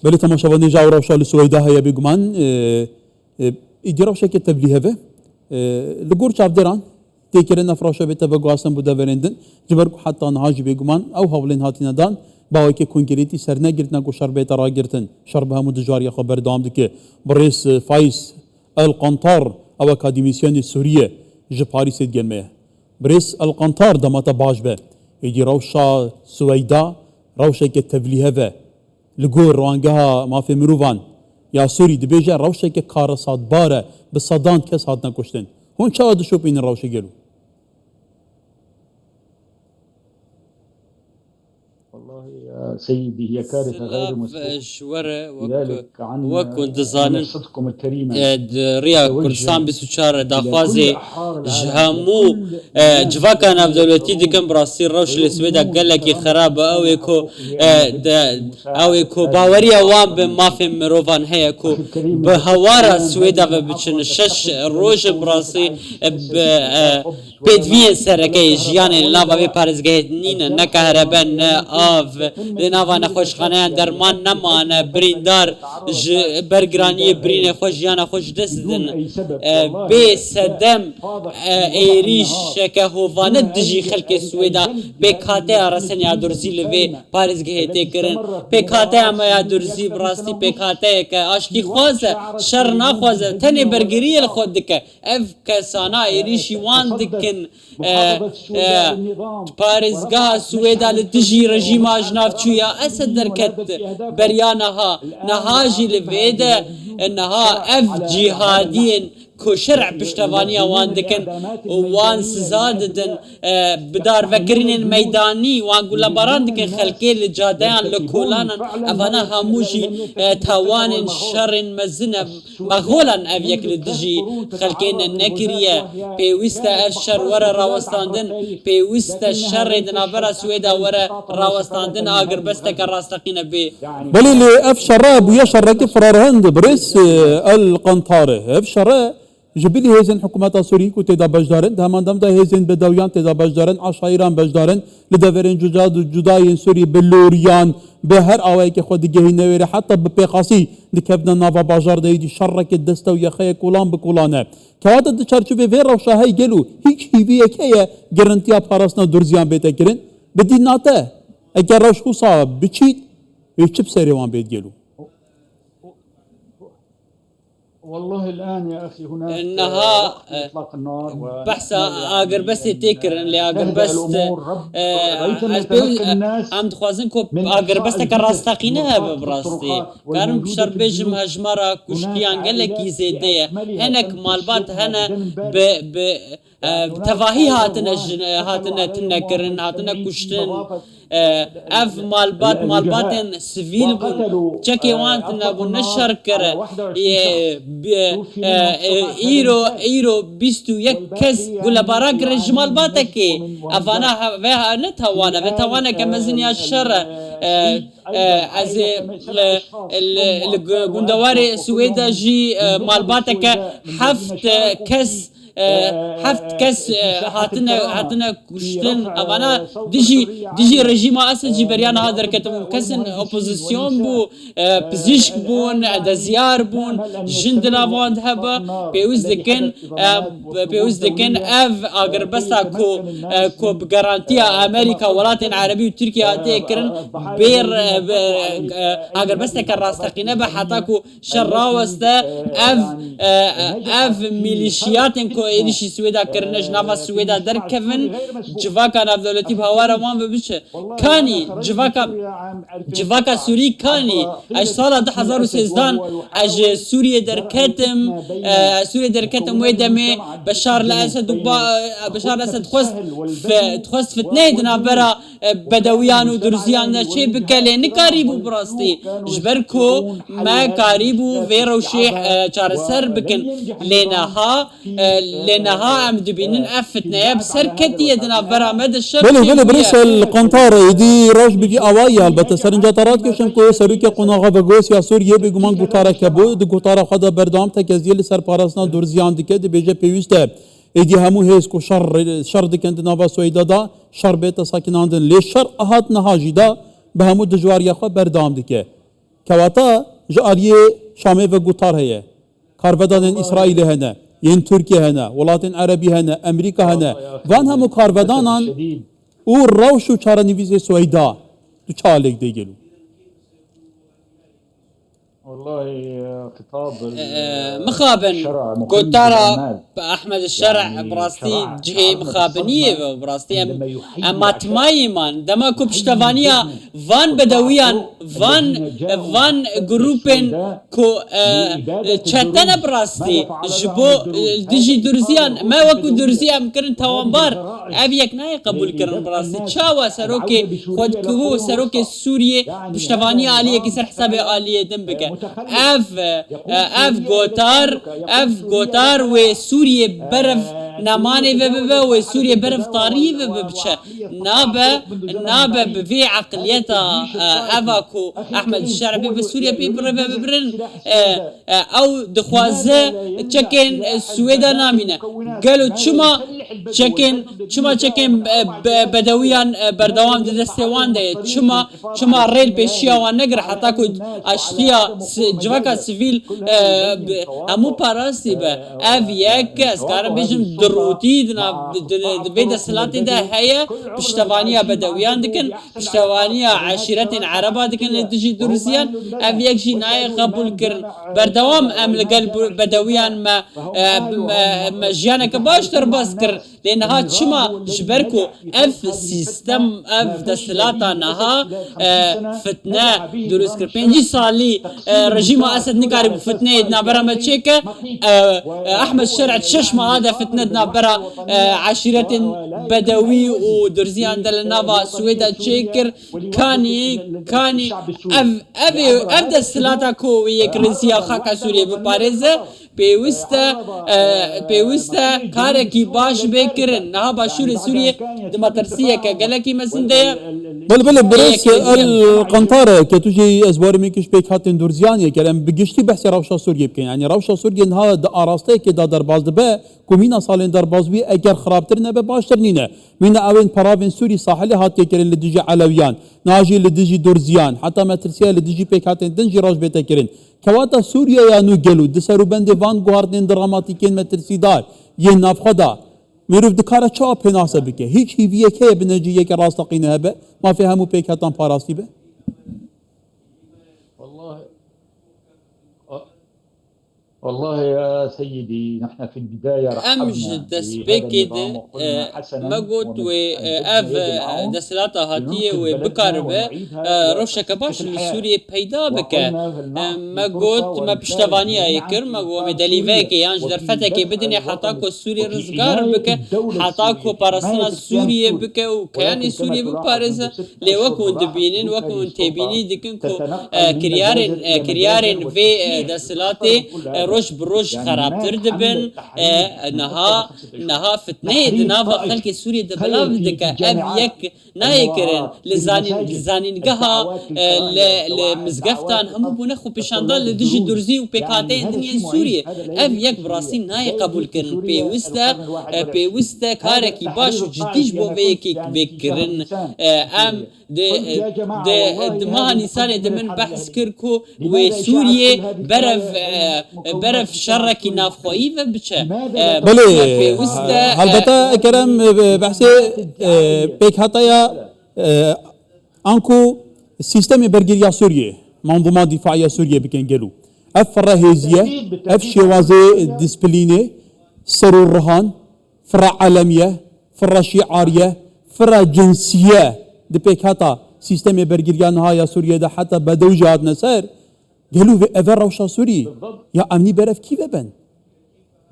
بله تماشاوانی جا روشا لسویدا هیا بگمان ایدی روشا که تبلیغه به لگور چافدران تکرن افراشه به تبغاسن بوده ورندن جبر حتی نهاجی بگمان او حولین هاتین دان باوی که کنکریتی سر نگرتن کو شربه ترا گرتن شربه همو دجاری خبر دام دکه برئیس فايز القنطار او اکادمیسیون سوریه ج پاریس گلمه برئیس القنطار دمتا باش به ایدی روشا سویدا روشا که تبلیغه به لگور روانگها مافی مروان یا سوری دبیجه روشه که کار صادباره به صدان کس هات نکشتن هون چه آدشو بین روشه گلو والله يا سيدي هي كارثة غير مسبوقة لذلك وكنت ظانن صدقكم الكريمة ريا كردستان بسوچار داخوازي جهامو جواكا ناف دولتي دكم براسي روش لسويدا قالك خراب او اكو باوريا وان بمافي مروفان هي اكو بهوارا سويدا بچن شش روش براسي بدوين سركي جياني لافا بي پارزگهت نين نكهربن آف لناوا نخوش خانه درمان نمان بریندار برگرانی برین خوش جیان خوش دست دن به سدم ایریش که هوانه دجی خلق سویدا به کاته آرسن یا درزی لوی پارزگه تکرن به کاته اما یا درزی براستی به کاته که آشتی خوازه شر نخوازه تنی برگری الخود دکه اف کسانا ایریشی وان دکن پارزگاه سویدا لدجی رژیم آجناف چویا اسد درکت بريانها نهاجي لفيدا انها اف جهادين كو شرع بشتوانيا وان دكن وان سزاددن بدار فكرين ميداني وان قولا بران دكن خلقين لجاديان لكولانا افانا هموشي تاوان شر مزنب مغولا اف يكل دجي خلقين النكرية بيوستا الشر ورا راوستاندن بيوستا الشر دنابرا سويدا ورا راوستاندن اگر بستك الراستقين بي بل اللي اف شراب ويا شرك فرار هند بريس القنطاره اف شراب جبلی هزین حکومت سوری کو تدا بجدارن همان دم ده هزین بدویان تدا بجدارن عشایران بجدارن لدورن جدای سوری بلوریان به هر آوایی که خود گهی نویره حتی به پیقاسی دکبنا ناوا بازار دیدی شرک دسته و یخی کولان بکولانه که عادت چرچوبه وی روشاهی گلو هیچ هیویه که گرنتیا پاراسنا درزیان بیته کرن بدی ناته اگر روش خوصا بچید ویچب سریوان بیت گلو والله الآن يا أخي هناك إنها إطلاق النار بحث أجر بس تكر اللي أجر بس عم تخوازن كوب أجر بس كراستقينها ببراستي كارم بشر بيجم هجمرة كشتيان قالك يزيدنية هناك مالبات هنا ب تفاهي هاتنا تنكرن هاتنا كشتن اف مالباتن سفيل بون چكي وانتنا بون نشر كره ايرو بيستو يك كس قول باراك رجمال باتكي افانا وها نتوانا كمزن يا الشر از الجندواري سويدا جي مالباتك حفت كس هفت کس هاتنا کشتن اوانا دیجی رژیم اصل جبریان ها در کتم کسن اپوزیسیون بو پزشک بون دزیار بون جند نواند هبا پیوز دکن اف اگر بسا کو بگارانتیا امریکا ولاتین عربی و ترکیه هاتی کرن بیر اگر بسا که راستقینه به حتا کو شر راوسته اف میلیشیاتن کو ایدیشی سویدا کرنش نافا سویدا در کفن جواکا ناف دولتی بهوارا وان ببشه کانی جواکا سوری کانی اج سال 2013 اج سوریه در کتم ویدمی بشار الاسد خواست فتنه دنا برا بدویان و درزیان نچه بکلی نکاری بو براستی جبرکو ما کاری بو ویرو شیح چار سر بکن لنها ام دبینن افتنه بسر کتیه دنا برا مد الشر بله بريس القنطار دي روش بيجي اوايا البته سرنجا طرات كشن كو سروك قناغه بگوس یا سوریه بگمان گوتاره کبو د گوتاره خدا بردام تکزیل سر پاراسنا درزیان دکه د بیجه پیوسته ایدی همو هیس کو شر دکند نوا سویدا دا شر بیت ساکناندن لی شر احات نهاجی دا به همو دجوار یا خو بردام دکه كواتا جاريه شامي وقطار هي كارفدان إسرائيل هنا ين تركيا هنا ولاتن عربي هنا أمريكا هنا وانها مكارفدانان الشديد والروشو چارا نویز سويدا تو چالك دي گلو والله خطاب مخابن الشرع مخيف قطارة للأعمال. أحمد الشرع يعني براستي شرع جهي عمل مخابنية الصدمة براستي عندما يحيي أما العشاء. تمايمان دما كوب يحيي شتفانيا الجسم. فان بدويان الذين جاءوا فان بالسد جروبين السوداء كو لإبادة تشتنا الدروز. براستي ماذا فعل جبو لهم الدروز؟ ديجي هذا درزيان اتصال ما وكو بدوية. درزيان مكرن توانبار الجرائم. أبيك ناي قبول كرن لدفع براستي الناس تشاوا سروكي العودة بسوريا خود إلى كهو القرون سروكي الوسطى. سوريا يعني بشتفانية هذا عليه نظام كسر حسابي فعلا عليه دنبك متخلف. اف جوتار وسوريا برف نماني ببا وسوريا برف طاري ببشا نابا بفي عقليتها افاكو احمد الشعبي بسوريا ببرن او دخوازه تشكين السويدا نامينا قالوا تشما بدويان بردوام دستوان ده تشما ريل بيشيا ونقر حتى كنت اشتيا جواكا سيفيل امو باراستي با افياك اسكار بيجم دروتي دنا بيد سلاتي ده هي بشتوانيا بدويان دكن بشتوانيا عشيرة عربة دكن لتجي درزيان افياك جي ناي قبول كرن بردوام ام لقل بدويان ما جيانك باش ترباس كر لانها تشما جبركو اف سيستم اف دسلاتا نها فتنة دروس كر 5 سالي رجيم اسد نقارب فتنة نابرا ما تشيكا احمد الشرع تششما هذا فتنة نابرا عشيرة بدوي ودرزيان دل نافا سويدا تشيكر كاني اف دسلاتا كو يكرسيا خاكا سوريا بباريزة بيوستا كاركي باش بكرن نها باشور سوريا دمترسية كجلكي مسندية بل بريس القنطرة كتوجي أزوار ميكش بيك هاتين دورزيانية كلام بجشتي بحث روشة سوريا بكين يعني روشة سوريا إنها أراسته كده درباز دبا كومينا صالين درباز بي أجر خرابترنا بباشترنينا من أوين برافين سوري ساحلي هات كيرين لديجي علويان ناجي لديجي دورزيان حتى ما ترسيا لديجي بيك هاتين دنجي راج بيتا كيرين كواتا سوريا يا نوجلو دسرو بند فان غواردين دراماتيكين ما ترسيدار يناف خدا میروف دکاره چه پناسه بکه هیچ هیویه که بنجیه که راستقینه به ما في همو پیک هتان پاراستی به والله يا سيدي نحن في البداية رحبنا امجد دسبيكي مقوت و اف دسلاتا هاتيه وبكاربه روشك باش لسوريا بيدا بك مقوت ما بشتفانيا يكر مقو مدليفاكي يانج درفتك بدني حتاكو سوريا رزقار بك حتاكو بارسنا سوريا بك وكان سوريا بباريس لوكون دبينين وكون تبيني دكنكو كريارين في دسلاتي روش بروش خرابتر دبن نها فتنه دنافا خلق سوريا دبلا بدك ابيك نايكرن لزانين قها لمزقفتان همو بونخو بشاندان لدجي درزي وبيكاتين دنيا سوريا ابيك براسين ناي قبول كرن بيوستا كاركي باش جديش بو بيكي بكرن ام دمها نيسان دمن بحث كركو وسوريا برف شركي نافخوي بچه بله البته کرم بحث پیک هتایا انكو سيستم برگریا سوريا منظومه دفاعيه سوريا بكن جلو اف فرهيزيه اف شوازي ديسبليني سرور رهان فرع عالميه فرع شعاريه فرع جنسيه دي پیک هتا سيستم برگریا نهايا سوريا ده حتى بدو جهاد نصر قالوا في ايفر روشا سوري يا امني برف كيف بن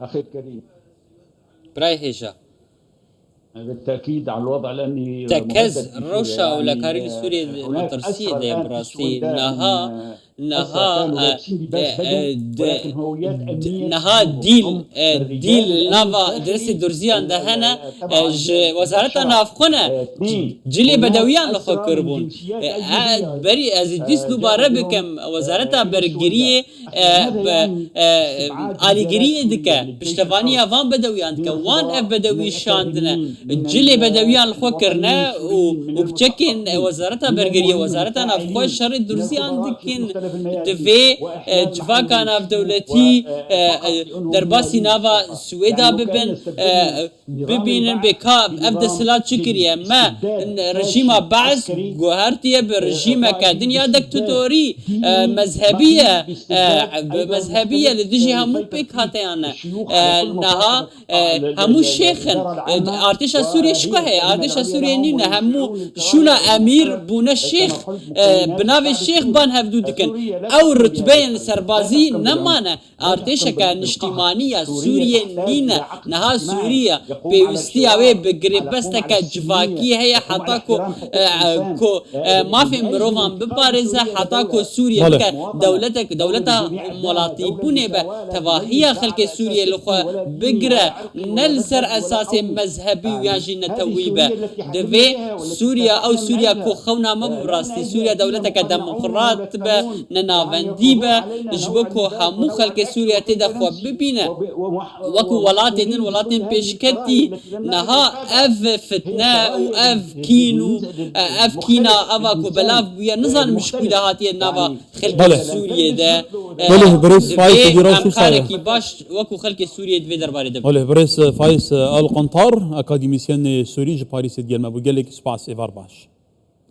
أخي الكريم براي هيجا بالتأكيد على الوضع لأني تكز روشا ولا كاريك سوريا مترسية دي براسي نها ديل نافا درسي درزيان ده هنا وزارتها نافخنا جلي بدويان لخو كربون بري از ديس دوباره بكم وزارتها برگريه آليگريه دكا بشتفانيا وان بدويان دكا وان اف بدوي شاندنا جلي بدويان لخو كرنا وبچكين وزارتها برگريه وزارتها نافخو شر درزيان دكين دفي جفاكا ناف دولتي درباسي نافا سويدا ببينن بكاب ابدا سلات شكريا ما رجيم بعث جوهرتي برجيم كدنيا دكتاتوري مذهبيه لدجي همو بك هاتيانا نها همو الشيخن ارتشا سوريا شكوه ارتشا سوريا نينا همو شونا امير بونا الشيخ بناوي الشيخ بان هفدو دكن او رتبين سربازي نمانا ارتشا كنشتيمانية سوريا نينا نها سوريا بيوستيا وي بقريبستك جفاكي هي حتى كو ما في مروفان ببارزة حتى كو سوريا دولتها مولاتي بوني تواهي خلق سوريا لخوا بقرا نلسر اساس مذهبي وياجي نتويبه دفي سوريا او سوريا كو خونا مبراستي سوريا دولتك ديمقراط به نناوندي به جبكو همو خلق سوريا تدخوا ببينه وكو ولاتين بيشكتي نها اف فتنه و اف كينو اف كينا افاكو بلاف ويا نظام مشكله هاتي نافا خلق سوريا ده بريس فايس ديروشو سايا باش وكو خلق سوريا دفي درباري ده بريس فايس القنطار اكاديميسيان سوري جباريس ديال ما بقول لك سباس ايفار باش